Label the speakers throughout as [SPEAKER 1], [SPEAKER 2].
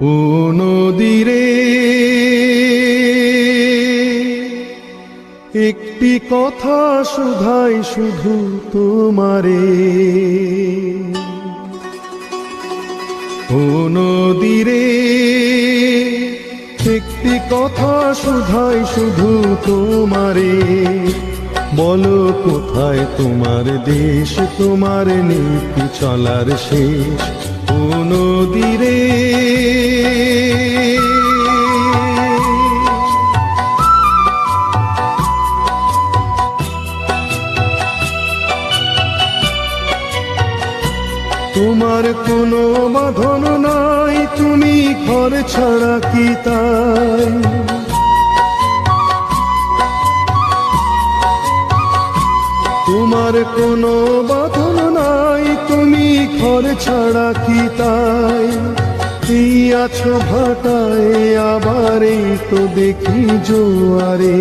[SPEAKER 1] ও নদীরে একটি কথা শুধাই শুধু তোমারে। ও নদীরে একটি কথা শুধাই শুধু তোমারে। বলো কোথায় তোমার দেশ, তোমার নীতি চলার শেষ। ও নদীরে তোমার কোনো বাঁধন নাই, তুমি ঘর ছাড়া কি তাই। তোমার কোনো বাঁধন নাই, তুমি ঘর ছাড়া কি তাই। এই আছো ভাটায় আবার এই তো দেখি জোয়ারে।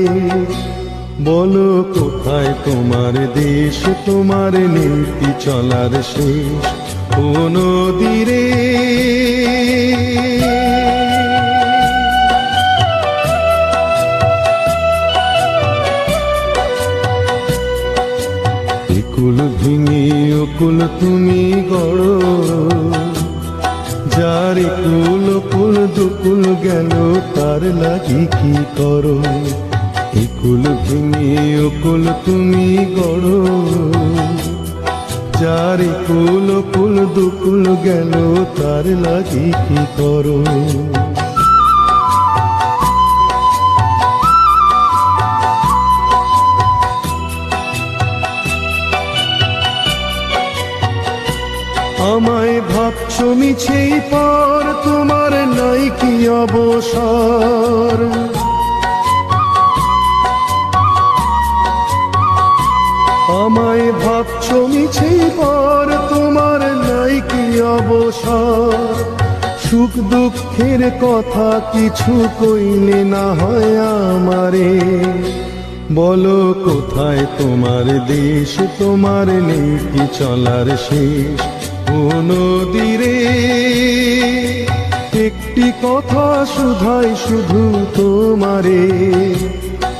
[SPEAKER 1] বলো কোথায় তোমার দেশ, তোমার নীতি চলার শেষ। ও নদীরে একুল ভেঙে অকুল তুমি গড়ো, যার একুল কুল দুকুল গেল তার লাগি কি করো। একুল ভেঙে অকুল তুমি গড়ো, যার একুল কুল দুকুল গেল তার লাগি কি করো। আমায় ভাবছো মিছেই পর, তোমার নাই কি অবসর। আমায় ভাবছো মিছেই পর, তোমার নাই কি অবসর। সুখ দুঃখের কথা কিছু কইলে না হয় আমারে। বলো কোথায় তোমার দেশ, তোমার নীতি চলার শেষ। ও নদীরে একটি কথা শুধাই শুধু তোমারে।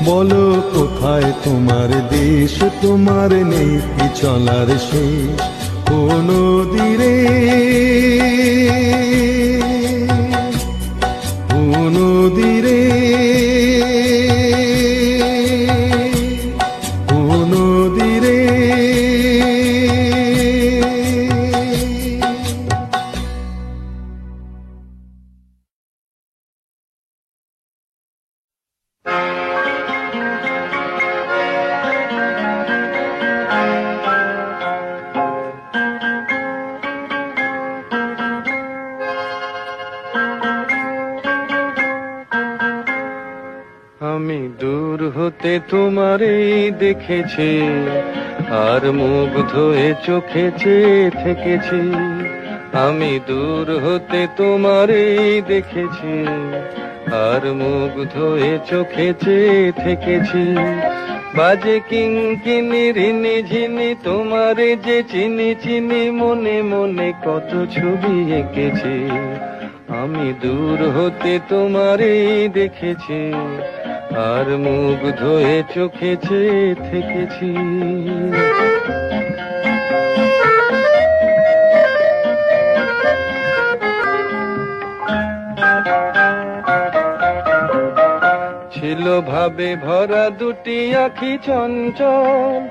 [SPEAKER 1] বলো কোথায় তোমার দেশ, তোমার নীতি চলার শেষ। ও নদীরে ও নদীরে ও নদীরে আমি দূর হতে তোমারেই দেখেছি, আর মুগ্ধ হয়ে চোখে চেয়ে থেকেছি। আমি দূর হতে তোমারেই দেখেছি, আর মুগ্ধ হয়ে চোখে চেয়ে থেকেছি। বাজে কিঙ্কিনি রিনি ঝিনি তোমারে যে চিনি চিনি, মনে মনে কত ছবি এঁকেছি। আমি দূর হতে তোমারেই দেখেছি, আর মুগ্ধ হয়ে চোখে চেয়ে থেকেছি। ছিল ভাবে ভরা দুটি আখি চঞ্চল,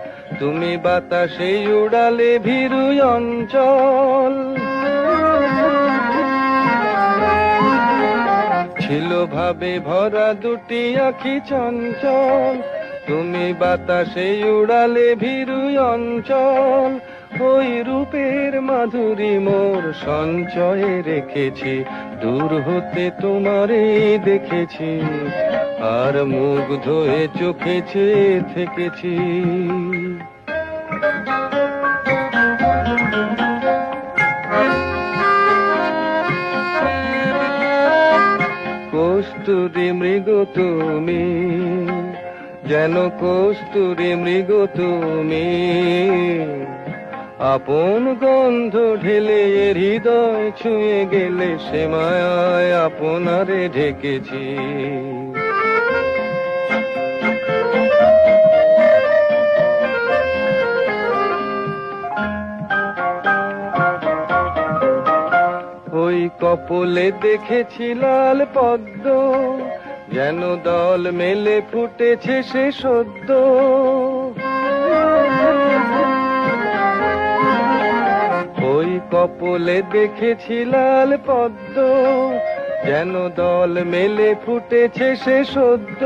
[SPEAKER 1] তুমি বাতাসে উড়ালে ভীরু অঞ্চল। ছিল ভাবে ভরা দুটি আখি চঞ্চল, তুমি বাতাসে উড়ালে ভীরু অঞ্চল। ওই রূপের মাধুরী মোর সঞ্চয়ে রেখেছি, দূর হতে তোমারে দেখেছি, আর মুগ্ধ হয়ে চোখে চেয়ে থেকেছি। কস্তুরী মৃগ তুমি, যেন কস্তুরী মৃগ তুমি,
[SPEAKER 2] আপন গন্ধ ঢেলে হৃদয় ছুঁয়ে গেলে সে মায়ায় আপনারে ঢেকেছি। ওই কপলে দেখেছি লাল পদ্ম, যেন দল মেলে ফুটেছে সে সদ্য। ওই কপলে দেখেছি লাল পদ্ম, যেন দল মেলে ফুটেছে সে সদ্য।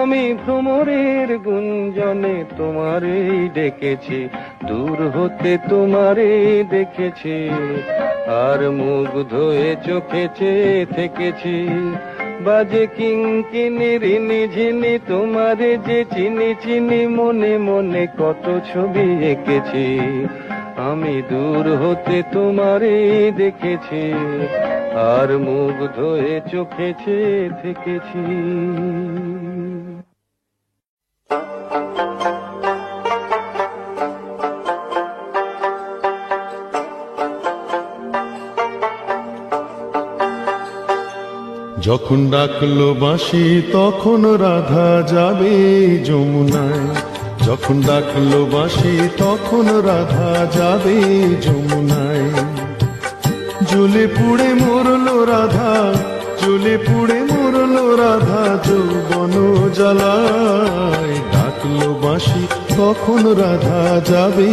[SPEAKER 2] আমি ভ্রমরের গুঞ্জনে তোমারেই ডেকেছি, দূর হতে তোমারেই দেখেছি, আর মুগ্ধ হয়ে চোখে চেয়ে থেকেছি। বাজে কিঙ্কিনি রিনি ঝিনি তোমারে যে চিনি চিনি, মনে মনে কত ছবি এঁকেছি। আমি দূর হতে তোমারেই দেখেছি, আর মুগ্ধ হয়ে চোখে চেয়ে থেকেছি।
[SPEAKER 1] যখন ডাকলো বাঁশি তখন রাধা যাবে যমুনায়, যখন ডাকলো বাঁশি তখন রাধা যাবে যমুনায়। জ্বলে পুড়ে মরলো রাধা, জ্বলে পুড়ে মরলো রাধা যৌবন জ্বালায়। ডাকলো বাঁশি তখন রাধা যাবে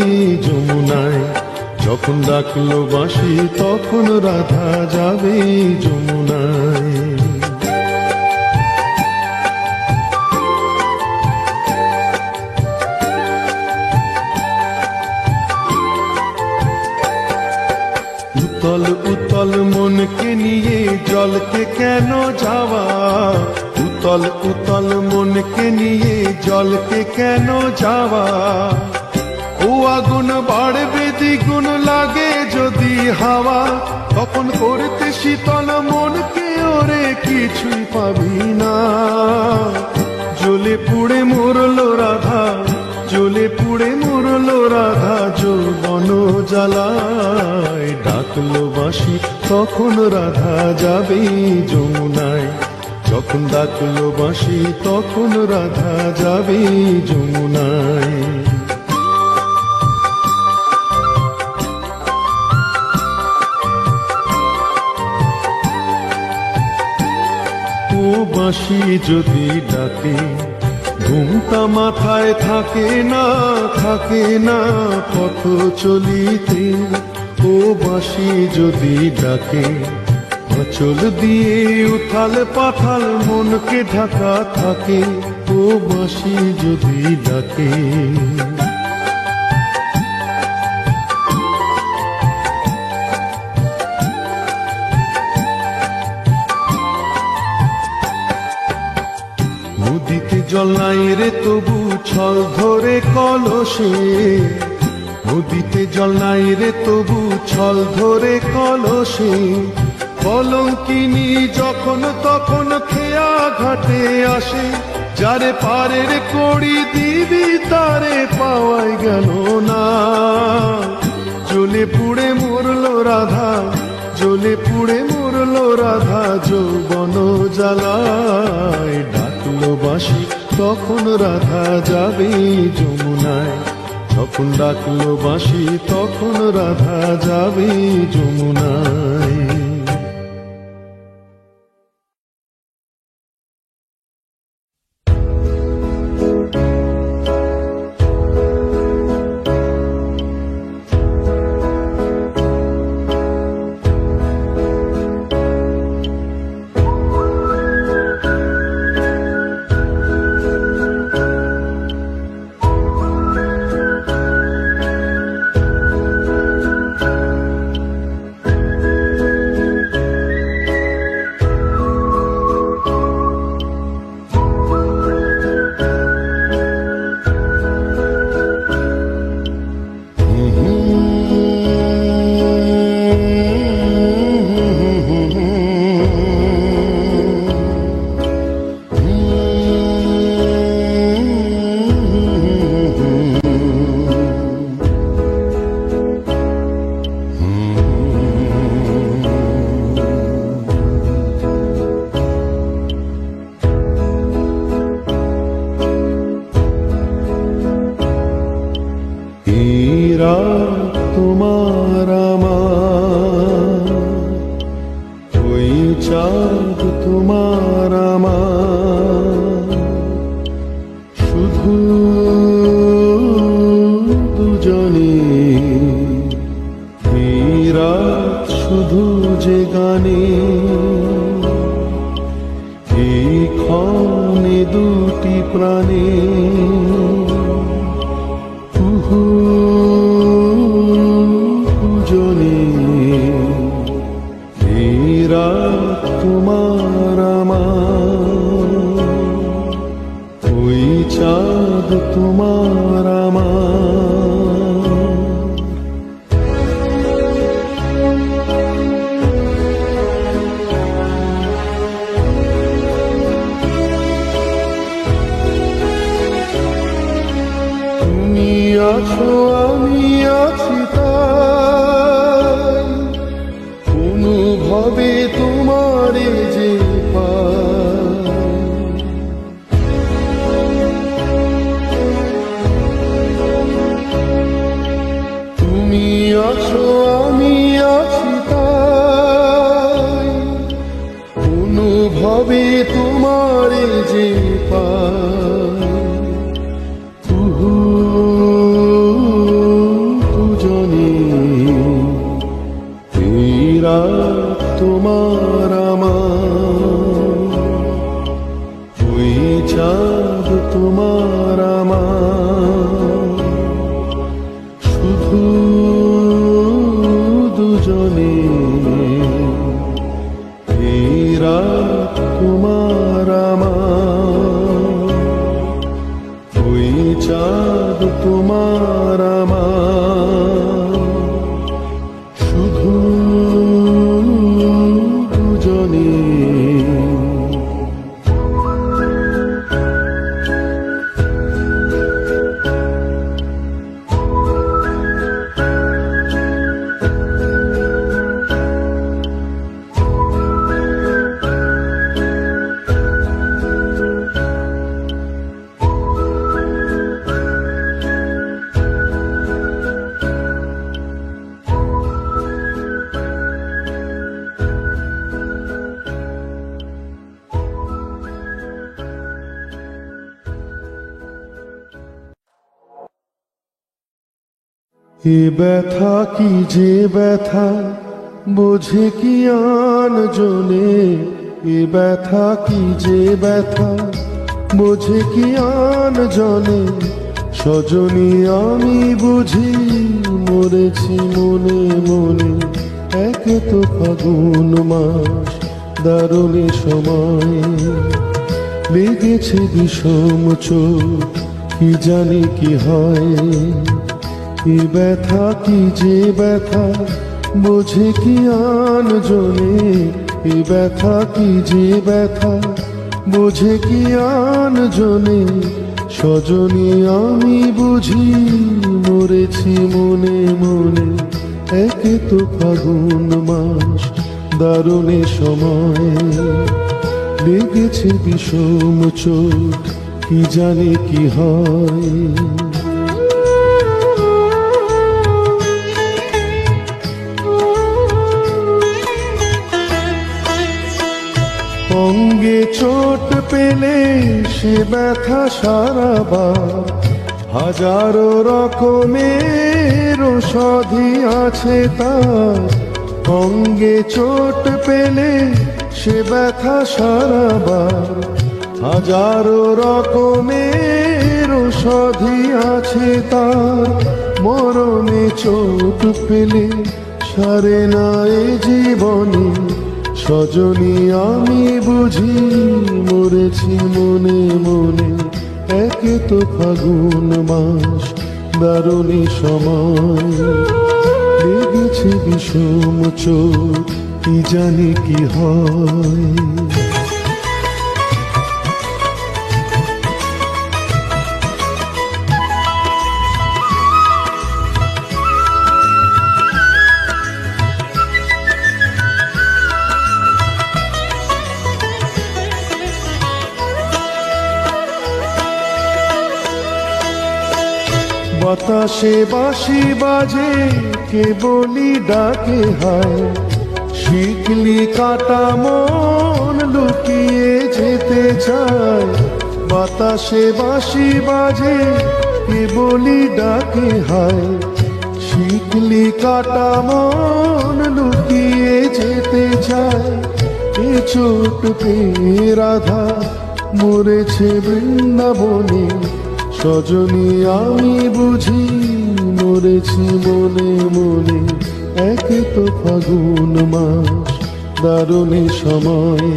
[SPEAKER 1] যমুনায়, যখন ডাকলো বাঁশি তখন রাধা যাবে যমুনায়। উতল উতল মনকে নিয়ে জলকে কেন যাওয়া, উতল উতল মনকে নিয়ে জলকে কেন যাওয়া। ও আগুন বাড়বে দ্বিগুণ লাগে যদি হাওয়া, তখন করতে শীতল মনকে ওরে কিছুই পাবি না। জ্বলে পুড়ে মরলো রাধা, জ্বলে পুড়ে মরলো রাধা যৌবন জ্বালায়। ডাকলো বাঁশি তখন রাধা যাবে যমুনায়, যখন ডাকলো বাঁশি তখন রাধা যাবে যমুনায়। ও বাঁশি যদি ডাকে ঘুমটা মাথায় থাকে না, থাকে না পথ চলিতে। ও বাঁশি যদি ডাকে আঁচল দিয়ে উথাল পাথাল মনকে ঢাকা থাকে। ও বাঁশি যদি ডাকে নদীতে জল নাই রে তবু ছল ধরে কলসে, নদীতে জল নাই রে তবু ছল ধরে কলসে। কলঙ্কিনী যখন তখন খেয়া ঘাটে আসে, যারে পারের কড়ি দিবি তারে পাওয়াই গেল না। জ্বলে পুড়ে মরলো রাধা, জ্বলে পুড়ে মরলো রাধা যৌবন জ্বালায়। ডাকলো বাঁশি তখন রাধা যাবে যমুনায়, যখন ডাকলো বাঁশি তখন রাধা যাবে যমুনায়। শুধু যে গানে, এই ক্ষণে দুটি প্রাণে কুহু কুজনে, এই রাত তোমার আমার, ওই চাঁদ তোমার আমার। তুমি আছো আমি আছি তাই, অনুভবে তোমারে যে পাই। তুমি আছো আমি আছি তাই, অনুভবে তোমারে যে পাই। কুহু কুজনে, এই রাত তোমার আমার, ওই চাঁদ তোমার আমার, শুধু দুজনে, এই রাত তোমার আমার, ওই চাঁদ তোমার আমার, শুধু দুজনে। এ ব্যথা কি যে ব্যথা, বোঝে কি আন জনে। এ ব্যথা কি যে ব্যথা, বোঝে কি আন জনে। সজনী আমি বুঝি মরেছি মনে মনে। এক তো ফাগুন মাস, দারুণ সময়, লেগেছে বিষম চোট, কি জানি কি হয়। এ ব্যথা কি যে ব্যথা, বোঝে কি আন জনে। এ ব্যথা কি যে ব্যথা, বোঝে কি আন জনে। সজনী আমি বুঝি মরেছি মনে মনে। এক তো ফাগুন মাস, দারুণ সময়, লেগেছে বিষম চোট, কি জানি কি হয়। অঙ্গে চোট পেলে সে ব্যথা সারাবার, হাজারো রকমের ঔষধি আছে তার। অঙ্গে চোট পেলে সে ব্যথা সারাবার, হাজারো রকমের ঔষধি আছে তার। মরণে চোট পেলে সারে না এ জীবনে। সজনী আমি বুঝি মরেছি মনে মনে। এক তো ফাগুন মাস, দারুণ সময়, লেগেছে বিষম চোট, কি জানি কি হয়। বাতাসে বাঁশি বাজে, কে বলি ডাকে হায়। শিকলি কাটা মন লুকিয়ে যেতে চায়। বাতাসে বাঁশি বাজে, কে বলি ডাকে হায়। টিকলি কাটা মন লুকিয়ে যেতে চায় এ ছোট পেয়ে রাধা মরেছে বৃন্দাবনে সজনী আমি বুঝি মরেছি মনে মনে এক তো ফাগুন মাস দারুণী সময়ে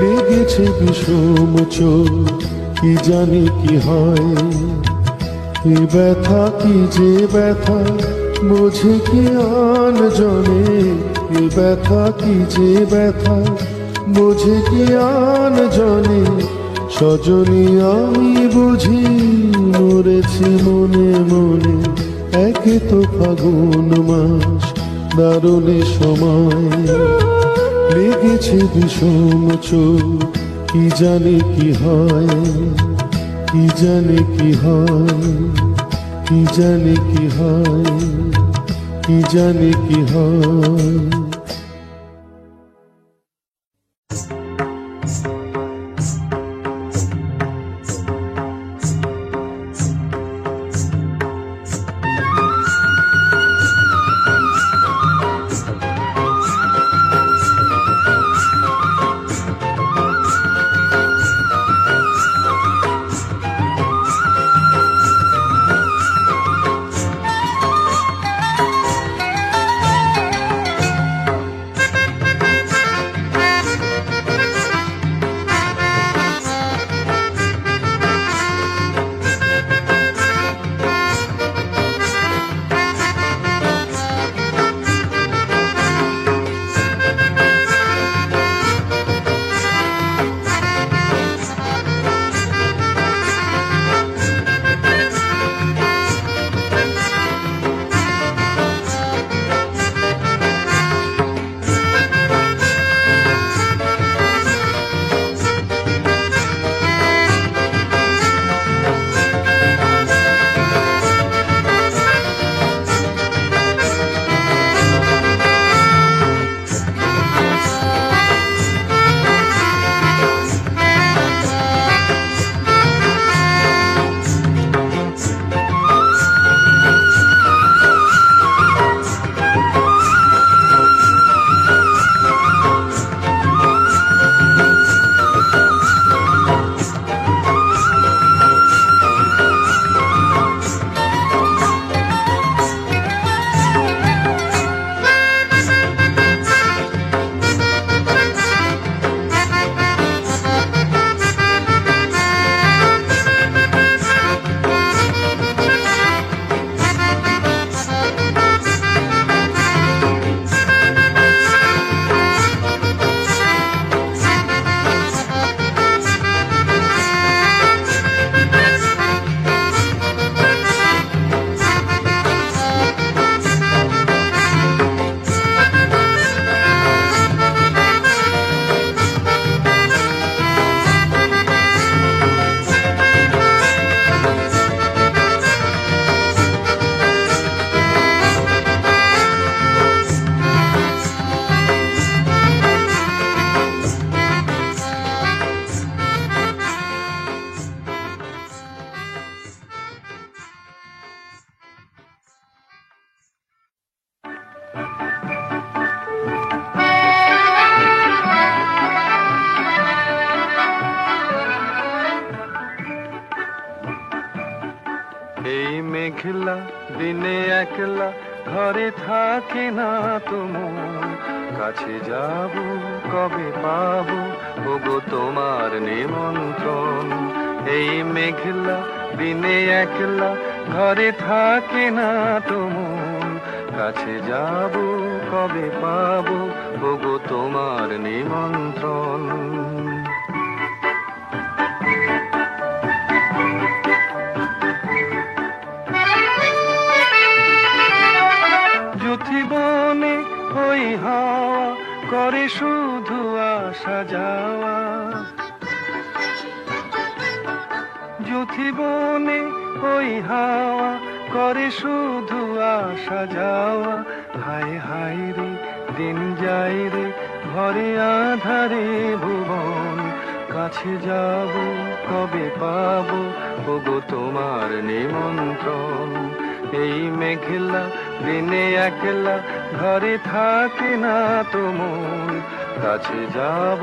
[SPEAKER 1] লেগেছে বিষম চোখ কি জানি কি হয় কি ব্যথা কি যে ব্যথা বোঝে কি আন জনে কি ব্যথা কি যে ব্যথা বোঝে কি আন জনে সজনী আমি বুঝি মরেছি মনে মনে এক তো ফাগুন মাস দারুণী সময় লেগেছে বিষম চোখ কি জানি কি হয় কি জানি কি হয় কি জানি কি হয় কি জানি কি হয়
[SPEAKER 2] এই মেঘলা দিনে একলা ঘরে থাকে না তোমার কাছে যাব কবে পাবো ওগো তোমার নিমন্ত্রণ এই মেঘলা দিনে একলা ঘরে থাকে না তোমার কাছে যাব কবে পাবো ওগো তোমার নিমন্ত্রণ বনে ওই হাওয়া করে শুধু আসা যাওয়া জ্যোথি বনে ওই হাওয়া করে শুধু আসা যাওয়া হায় হায় রে দিন যাই রে ঘরে আধারে ভুবন কাছে যাব কবে পাবো ওগো তোমার নিমন্ত্রণ এই মেঘলা দিনে একলা ঘরে থাকে না তো মন, কাছে যাব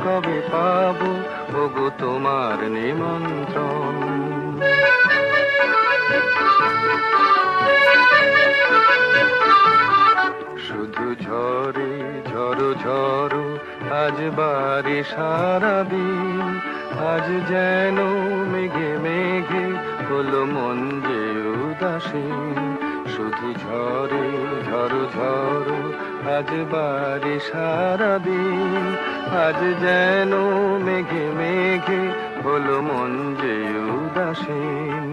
[SPEAKER 2] কবে পাবো ওগো তোমার নিমন্ত্রণ। শুধু ঝরে ঝড়ো ঝড়ো আজ বারে সারাদিন, আজ যেন মেঘে মেঘে হলো মন যে উদাসীন। শুধু ঝরে ঝড়ো ঝড়ো আজ বারে সারাদিন, আজ যেন মেঘে মেঘে হলো মন যে উদাসীন।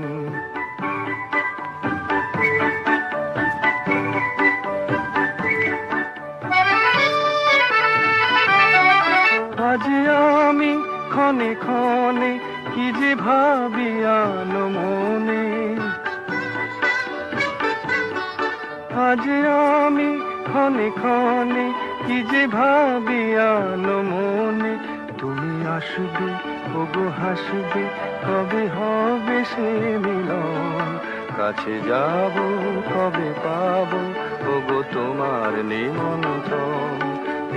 [SPEAKER 2] আজ আমি ক্ষণে ক্ষণে কি যে ভাবি আনো মনে, আজ আমি ক্ষণে ক্ষণে কি যে ভাবি আনো মনে। তুমি আসবে ওগো হাসবে কবে হবে সে মিলন, কাছে যাব কবে পাবো ওগো তোমার নিমন্ত্রণ।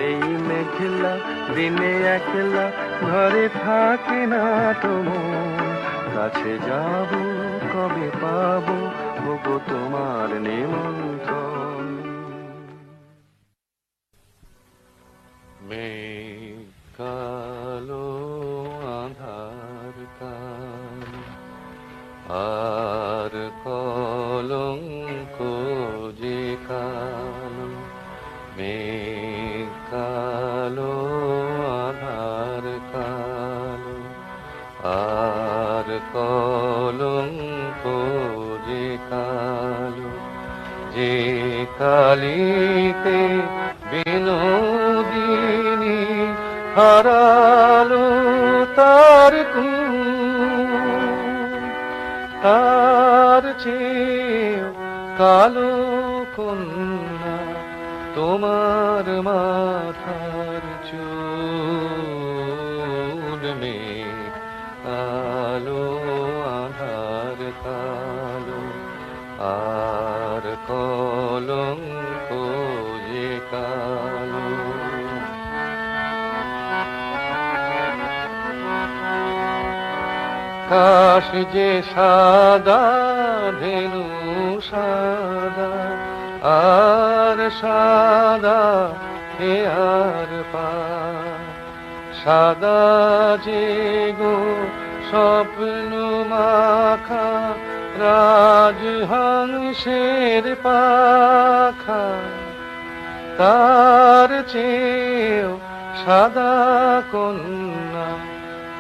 [SPEAKER 2] এই মেঘলা দিনে একলা ঘরে থাকে না তো মন, কাছে যাব কবে পাবো ওগো তোমার নিমন্ত্রণ।
[SPEAKER 3] মেঘ কালো আঁধার কালো আর কলঙ্ক যে কালো, মেঘ কালো আধার কালো আর কলঙ্ক যে কালো, যে কালিতে বিনোদিনী হারালো তার তার চেয়ে কালো কন্যা তোমার মাথার চুল। মেঘ কালো আধার কালো আর কলঙ্ক যে কালো। কাশ যে সাদা ধেনু সাদা আর সাদা হেয়ার পা, সাদা যে গো স্বপ্ন মাখা রাজহংসের পাখা, তার চেয়েও সাদা কন্যা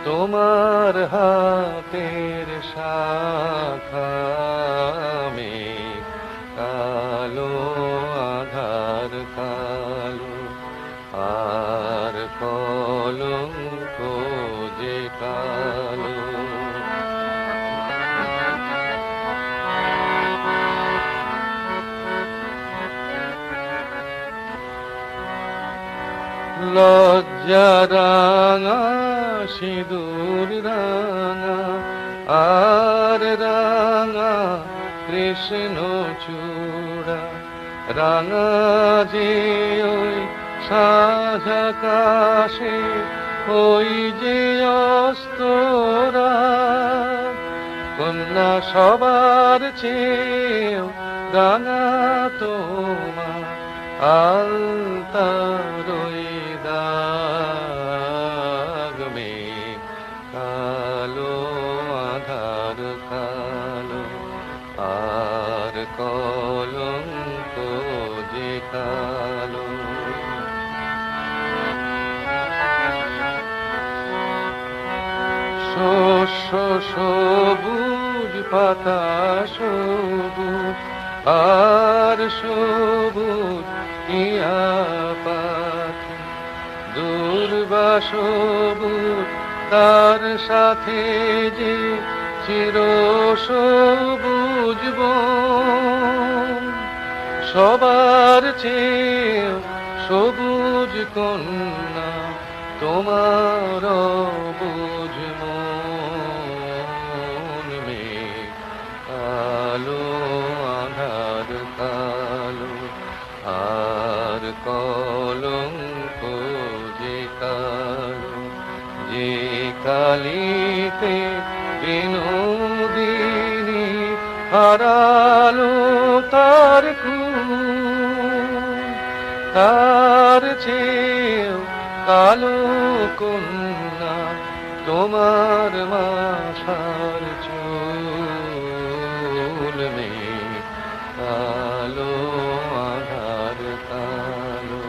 [SPEAKER 3] তোমার হাতের শাখা। মেঘ কালো আধার কালো আর কলঙ্ক যে কালো। লজ্জা রাঙা সিঁদুর রাঙা আর রাঙা কৃষ্ণ চূড়া, রাঙা যে ওই সাজ আকাশে ওই যে অস্তরা, কন্যা সবার চেয়েও রাঙা তোমার আলতার ওই দাগ। মেঘ কালো আধার কালো আর কলঙ্ক যে কালো। শস্য সবুজ পাতা সবুজ আর সবুজ ইয়া পাখি, দুর্বা সবুজ তার সাথে যে চির সবুজ বন, সবার চেয়ে সবুজ কন্যা তোমার বুঝ মন। মেঘ কালো কলঙ্ক যে কালো, যে কালিতে বিনোদিনী হারালো তার কুল, তার চেয়েও কালো কন্যা তোমার মাথার চুল। মেঘ কালো, আধার কালো,